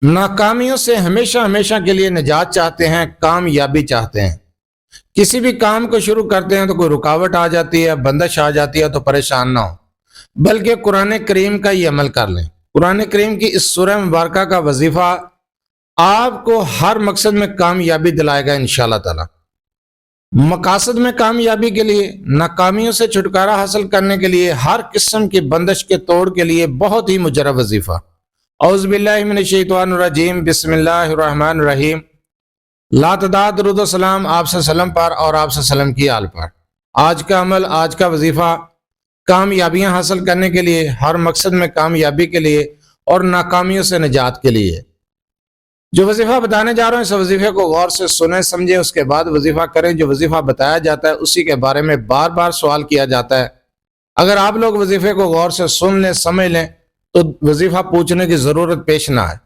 ناکامیوں سے ہمیشہ ہمیشہ کے لیے نجات چاہتے ہیں، کامیابی چاہتے ہیں۔ کسی بھی کام کو شروع کرتے ہیں تو کوئی رکاوٹ آ جاتی ہے، بندش آ جاتی ہے، تو پریشان نہ ہو، بلکہ قرآن کریم کا یہ عمل کر لیں۔ قرآن کریم کی اس سورہ مبارکہ کا وظیفہ آپ کو ہر مقصد میں کامیابی دلائے گا انشاءاللہ تعالی۔ مقاصد میں کامیابی کے لیے، ناکامیوں سے چھٹکارا حاصل کرنے کے لیے، ہر قسم کی بندش کے توڑ کے لیے بہت ہی مجرب وظیفہ۔ اعوذ باللہ من الشیطان الرجیم، بسم اللہ الرحمن الرحیم۔ لا تعداد درود و سلام آپ صلی اللہ علیہ وسلم پر اور آپ صلی اللہ علیہ وسلم کی آل پر۔ آج کا عمل، آج کا وظیفہ کامیابیاں حاصل کرنے کے لیے، ہر مقصد میں کامیابی کے لیے اور ناکامیوں سے نجات کے لیے۔ جو وظیفہ بتانے جا رہا ہوں، اس وظیفے کو غور سے سنیں، سمجھیں، اس کے بعد وظیفہ کریں۔ جو وظیفہ بتایا جاتا ہے اسی کے بارے میں بار بار سوال کیا جاتا ہے۔ اگر آپ لوگ وظیفے کو غور سے سن لیں، سمجھ لیں، تو وظیفہ پوچھنے کی ضرورت پیش نہ آئے۔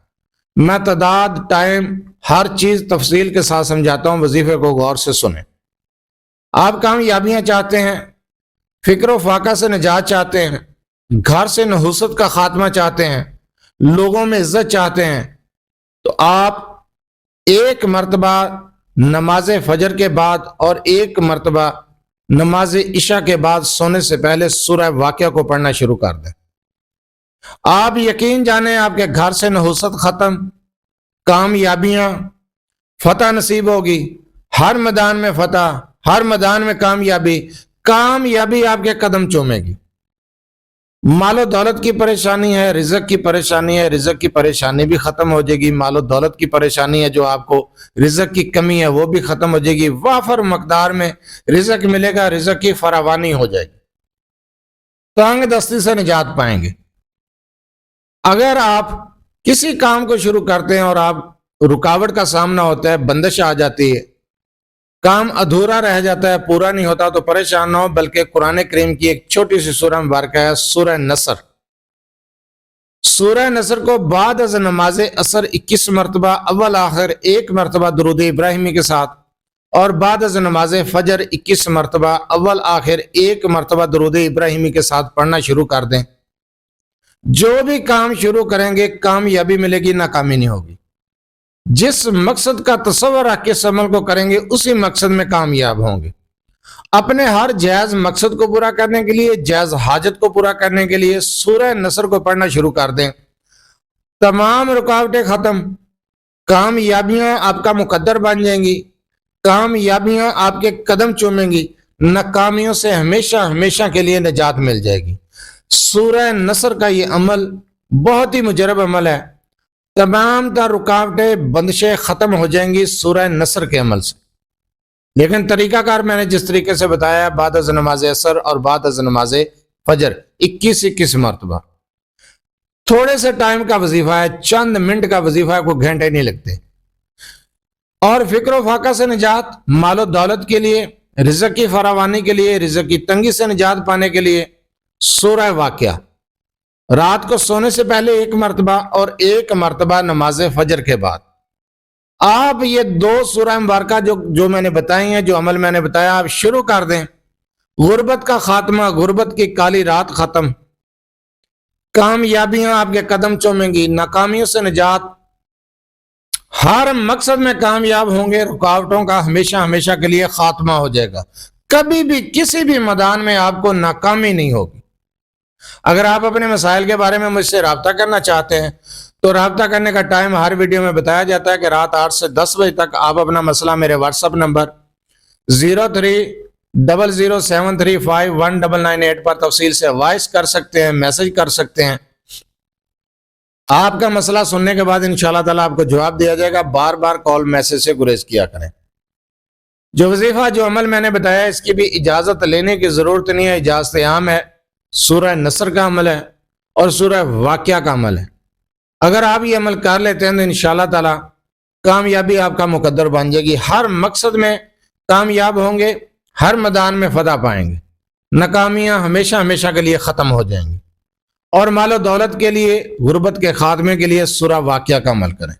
میں تعداد، ٹائم، ہر چیز تفصیل کے ساتھ سمجھاتا ہوں، وظیفے کو غور سے سنیں۔ آپ کامیابیاں چاہتے ہیں، فکر و فاقہ سے نجات چاہتے ہیں، گھر سے نحوست کا خاتمہ چاہتے ہیں، لوگوں میں عزت چاہتے ہیں، تو آپ ایک مرتبہ نماز فجر کے بعد اور ایک مرتبہ نماز عشاء کے بعد سونے سے پہلے سورہ واقعہ کو پڑھنا شروع کر دیں۔ آپ یقین جانیں آپ کے گھر سے نحوست ختم، کامیابیاں، فتح نصیب ہوگی، ہر میدان میں فتح، ہر میدان میں کامیابی، کامیابی آپ کے قدم چومے گی۔ مال و دولت کی پریشانی ہے، رزق کی پریشانی ہے، رزق کی پریشانی بھی ختم ہو جائے گی۔ مال و دولت کی پریشانی ہے، جو آپ کو رزق کی کمی ہے وہ بھی ختم ہو جائے گی۔ وافر مقدار میں رزق ملے گا، رزق کی فراوانی ہو جائے گی، تنگ دستی سے نجات پائیں گے۔ اگر آپ کسی کام کو شروع کرتے ہیں اور آپ رکاوٹ کا سامنا ہوتا ہے، بندش آ جاتی ہے، کام ادھورا رہ جاتا ہے، پورا نہیں ہوتا، تو پریشان نہ ہو، بلکہ قرآن کریم کی ایک چھوٹی سی سورہ مبارکہ ہے، سورہ نصر۔ سورہ نصر کو بعد از نماز عصر 21 مرتبہ، اول آخر ایک مرتبہ درود ابراہیمی کے ساتھ، اور بعد از نماز فجر 21 مرتبہ، اول آخر ایک مرتبہ درود ابراہیمی کے ساتھ پڑھنا شروع کر دیں۔ جو بھی کام شروع کریں گے کامیابی ملے گی، ناکامی نہیں ہوگی۔ جس مقصد کا تصور رکھ کے اس عمل کو کریں گے اسی مقصد میں کامیاب ہوں گے۔ اپنے ہر جائز مقصد کو پورا کرنے کے لیے، جائز حاجت کو پورا کرنے کے لیے سورہ نصر کو پڑھنا شروع کر دیں۔ تمام رکاوٹیں ختم، کامیابیاں آپ کا مقدر بن جائیں گی، کامیابیاں آپ کے قدم چومیں گی، ناکامیوں سے ہمیشہ ہمیشہ کے لیے نجات مل جائے گی۔ سورہ نصر کا یہ عمل بہت ہی مجرب عمل ہے، تمام تر رکاوٹیں، بندشیں ختم ہو جائیں گی سورہ نصر کے عمل سے۔ لیکن طریقہ کار میں نے جس طریقے سے بتایا، بعد از نماز عصر اور بعد از نماز فجر 21 مرتبہ، تھوڑے سے ٹائم کا وظیفہ ہے، چند منٹ کا وظیفہ ہے، کوئی گھنٹے نہیں لگتے۔ اور فکر و فاقہ سے نجات، مال و دولت کے لیے، رزق کی فراوانی کے لیے، رزق کی تنگی سے نجات پانے کے لیے سورہ واقعہ، رات کو سونے سے پہلے ایک مرتبہ اور ایک مرتبہ نماز فجر کے بعد۔ آپ یہ دو سورہ مبارکہ جو میں نے بتائی ہیں، جو عمل میں نے بتایا، آپ شروع کر دیں۔ غربت کا خاتمہ، غربت کی کالی رات ختم، کامیابیاں آپ کے قدم چومیں گی، ناکامیوں سے نجات، ہر مقصد میں کامیاب ہوں گے، رکاوٹوں کا ہمیشہ ہمیشہ کے لیے خاتمہ ہو جائے گا۔ کبھی بھی کسی بھی میدان میں آپ کو ناکامی نہیں ہوگی۔ اگر آپ اپنے مسائل کے بارے میں مجھ سے رابطہ کرنا چاہتے ہیں تو رابطہ کرنے کا ٹائم ہر ویڈیو میں بتایا جاتا ہے کہ رات 8 سے 10 بجے تک آپ اپنا مسئلہ میرے واٹس ایپ نمبر 030073519998 پر تفصیل سے وائس کر سکتے ہیں، میسج کر سکتے ہیں۔ آپ کا مسئلہ سننے کے بعد انشاءاللہ تعالیٰ آپ کو جواب دیا جائے گا۔ بار بار کال میسج سے گریز کیا کریں۔ جو وظیفہ، جو عمل میں نے بتایا، اس کی بھی اجازت لینے کی ضرورت نہیں ہے، اجازت عام ہے۔ سورہ نصر کا عمل ہے اور سورہ واقعہ کا عمل ہے۔ اگر آپ یہ عمل کر لیتے ہیں تو انشاءاللہ تعالیٰ کامیابی آپ کا مقدر بن جائے گی، ہر مقصد میں کامیاب ہوں گے، ہر میدان میں فتح پائیں گے، ناکامیاں ہمیشہ ہمیشہ کے لیے ختم ہو جائیں گی۔ اور مال و دولت کے لیے، غربت کے خاتمے کے لیے سورہ واقعہ کا عمل کریں۔